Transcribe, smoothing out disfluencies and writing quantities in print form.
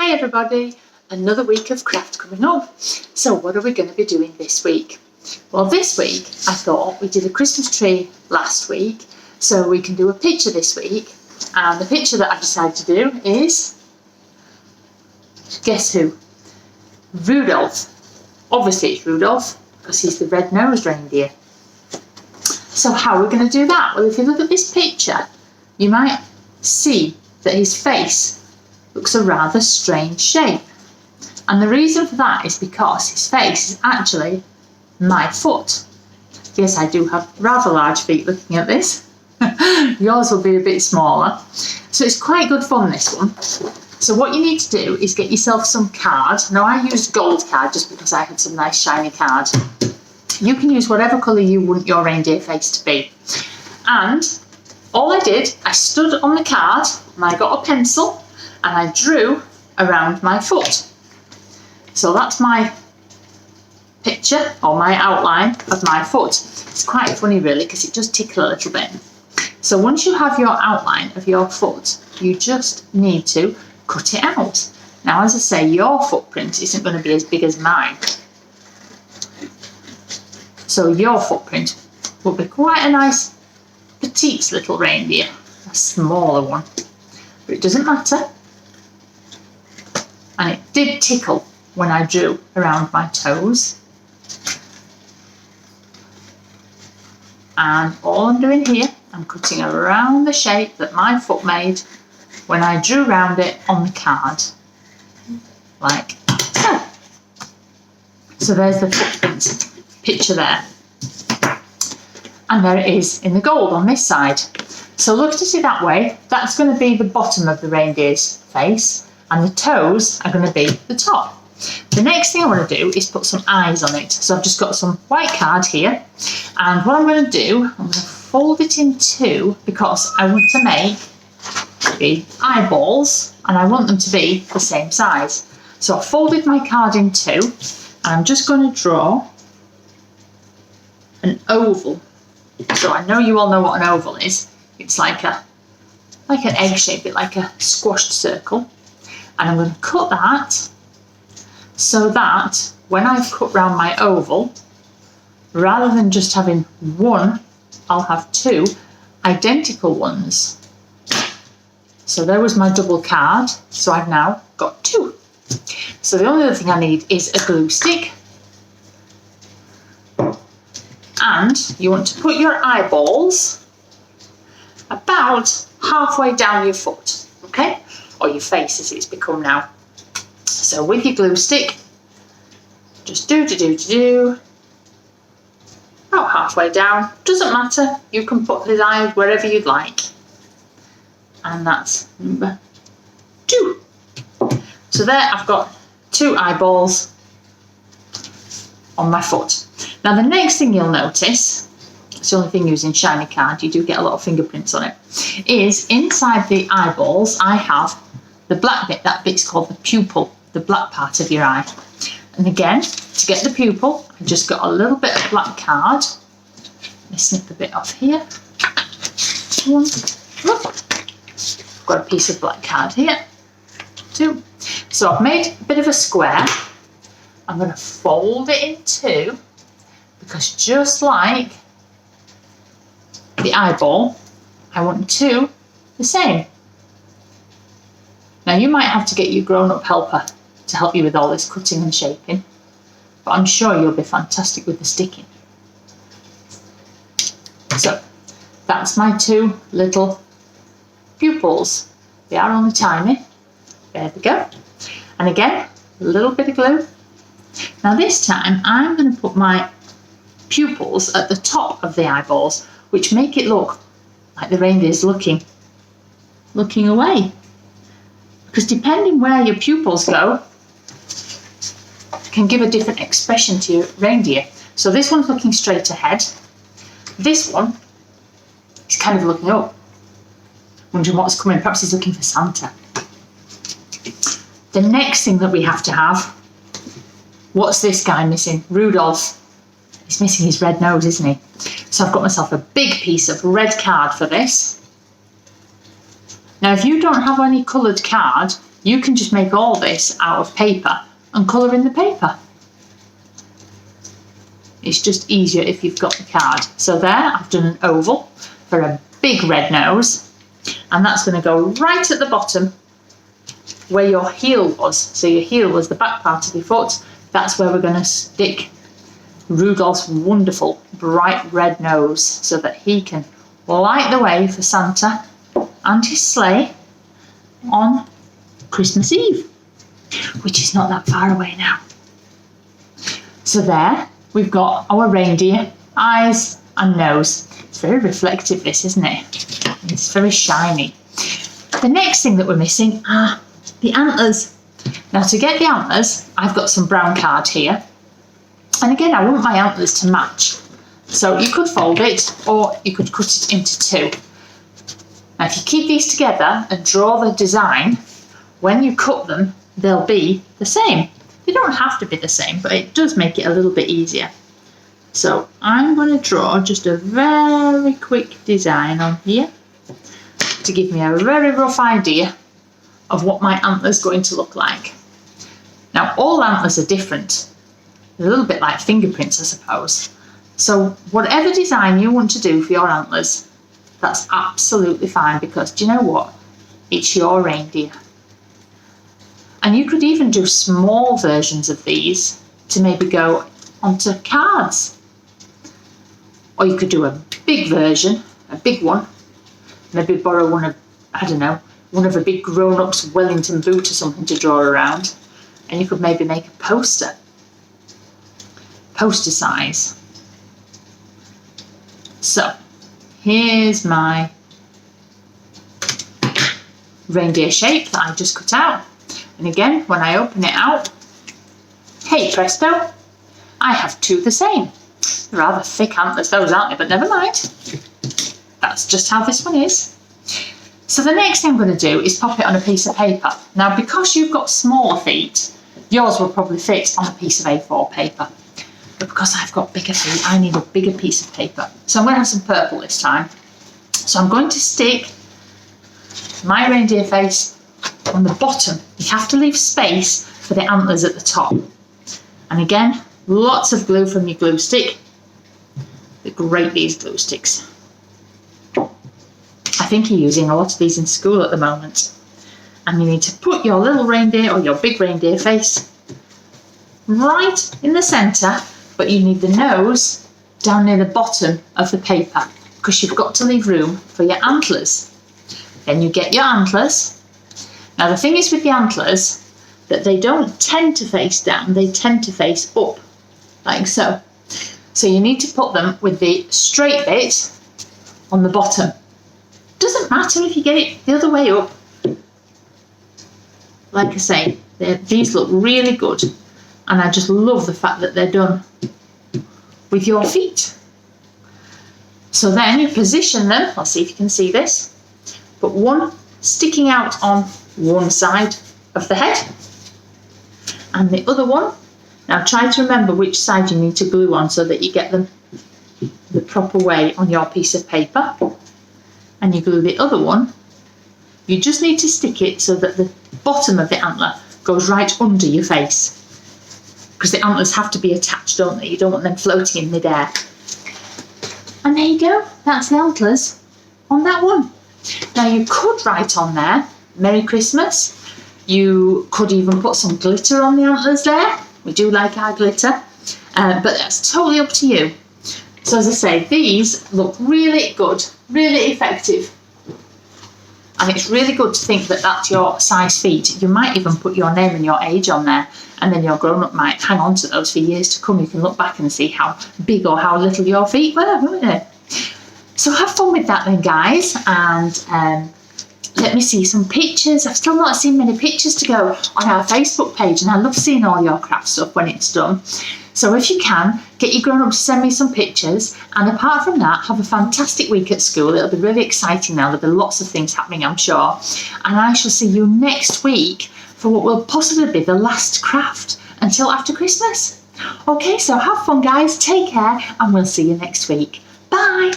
Hi everybody, another week of craft coming up. So what are we going to be doing this week? Well, this week I thought we did a Christmas tree last week, so we can do a picture this week. And the picture that I've decided to do is, guess who? Rudolph. Obviously it's Rudolph because he's the red-nosed reindeer. So how are we going to do that? Well, if you look at this picture, you might see that his face looks a rather strange shape. And the reason for that is because his face is actually my foot. Yes, I do have rather large feet looking at this. Yours will be a bit smaller. So it's quite good fun, this one. So what you need to do is get yourself some card. Now I used gold card just because I had some nice shiny card. You can use whatever colour you want your reindeer face to be. And all I did, I stood on the card and I got a pencil and I drew around my foot. So that's my picture or my outline of my foot. It's quite funny really because it does tickle a little bit. So once you have your outline of your foot, you just need to cut it out. Now, as I say, your footprint isn't going to be as big as mine. So your footprint will be quite a nice petite little reindeer, a smaller one. But it doesn't matter. And it did tickle when I drew around my toes. And all I'm doing here, I'm cutting around the shape that my foot made when I drew around it on the card, like so. So there's the footprint picture there. And there it is in the gold on this side. So look at it that way. That's going to be the bottom of the reindeer's face, and the toes are going to be the top. The next thing I want to do is put some eyes on it. So I've just got some white card here, and what I'm going to do, I'm going to fold it in two because I want to make the eyeballs and I want them to be the same size. So I've folded my card in two and I'm just going to draw an oval. So I know you all know what an oval is. It's like an egg shape, bit like a squashed circle. And I'm going to cut that so that when I've cut round my oval, rather than just having one, I'll have two identical ones. So there was my double card. So I've now got two. So the only other thing I need is a glue stick. And you want to put your eyeballs about halfway down your foot, okay? Or your face as it's become now. So with your glue stick, just do about halfway down. Doesn't matter, you can put the eye wherever you'd like. And that's number two. So there I've got two eyeballs on my foot. Now the next thing you'll notice, it's the only thing using shiny card, you do get a lot of fingerprints on it, is inside the eyeballs I have the black bit. That bit's called the pupil, the black part of your eye. And again, to get the pupil, I just got a little bit of black card. Let me snip a bit off here. One, look. I've got a piece of black card here. Two. So I've made a bit of a square. I'm going to fold it in two because just like the eyeball, I want two the same. Now you might have to get your grown-up helper to help you with all this cutting and shaping, but I'm sure you'll be fantastic with the sticking. So that's my two little pupils. They are only tiny. There we go. And again, a little bit of glue. Now this time I'm going to put my pupils at the top of the eyeballs, which make it look like the reindeer's looking away. Because depending where your pupils go, can give a different expression to your reindeer. So this one's looking straight ahead. This one is kind of looking up, wondering what's coming. Perhaps he's looking for Santa. The next thing that we have to have, what's this guy missing? Rudolph. He's missing his red nose, isn't he? So I've got myself a big piece of red card for this. Now, if you don't have any coloured card, you can just make all this out of paper and colour in the paper. It's just easier if you've got the card. So there, I've done an oval for a big red nose, and that's going to go right at the bottom where your heel was. So your heel was the back part of your foot. That's where we're going to stick Rudolph's wonderful bright red nose so that he can light the way for Santa and his sleigh on Christmas Eve, which is not that far away now. So there, we've got our reindeer eyes and nose. It's very reflective, this, isn't it? It's very shiny. The next thing that we're missing are the antlers. Now, to get the antlers, I've got some brown card here. And again, I want my antlers to match. So you could fold it, or you could cut it into two. Now, if you keep these together and draw the design, when you cut them, they'll be the same. They don't have to be the same, but it does make it a little bit easier. So I'm going to draw just a very quick design on here to give me a very rough idea of what my antler's going to look like. Now, all antlers are different. They're a little bit like fingerprints, I suppose. So whatever design you want to do for your antlers, that's absolutely fine, because do you know what? It's your reindeer. And you could even do small versions of these to maybe go onto cards. Or you could do a big version, a big one. Maybe borrow one of, I don't know, one of a big grown-up's Wellington boot or something to draw around. And you could maybe make a poster size. So, here's my reindeer shape that I just cut out. And again, when I open it out, hey presto, I have two the same. They're rather thick antlers those, aren't they? But never mind. That's just how this one is. So the next thing I'm going to do is pop it on a piece of paper. Now, because you've got smaller feet, yours will probably fit on a piece of A4 paper. But because I've got bigger feet, I need a bigger piece of paper. So I'm going to have some purple this time. So I'm going to stick my reindeer face on the bottom. You have to leave space for the antlers at the top. And again, lots of glue from your glue stick. They're great, these glue sticks. I think you're using a lot of these in school at the moment. And you need to put your little reindeer or your big reindeer face right in the centre, but you need the nose down near the bottom of the paper, because you've got to leave room for your antlers. Then you get your antlers. Now the thing is with the antlers, that they don't tend to face down, they tend to face up, like so. So you need to put them with the straight bit on the bottom. Doesn't matter if you get it the other way up. Like I say, these look really good, and I just love the fact that they're done with your feet. So then you position them, I'll see if you can see this, but one sticking out on one side of the head and the other one. Now try to remember which side you need to glue on so that you get them the proper way on your piece of paper. And you glue the other one. You just need to stick it so that the bottom of the antler goes right under your face, because the antlers have to be attached, don't they? You don't want them floating in midair. And there you go, that's the antlers on that one. Now you could write on there, Merry Christmas. You could even put some glitter on the antlers there. We do like our glitter, but that's totally up to you. So as I say, these look really good, really effective. And it's really good to think that that's your size feet. You might even put your name and your age on there, and then your grown-up might hang on to those for years to come. You can look back and see how big or how little your feet were, won't you? So have fun with that then, guys, and let me see some pictures. I've still not seen many pictures to go on our Facebook page, and I love seeing all your craft stuff when it's done. So if you can, get your grown-up to send me some pictures, and apart from that, have a fantastic week at school. It'll be really exciting now. There'll be lots of things happening, I'm sure. And I shall see you next week for what will possibly be the last craft until after Christmas. Okay, so have fun, guys. Take care, and we'll see you next week. Bye.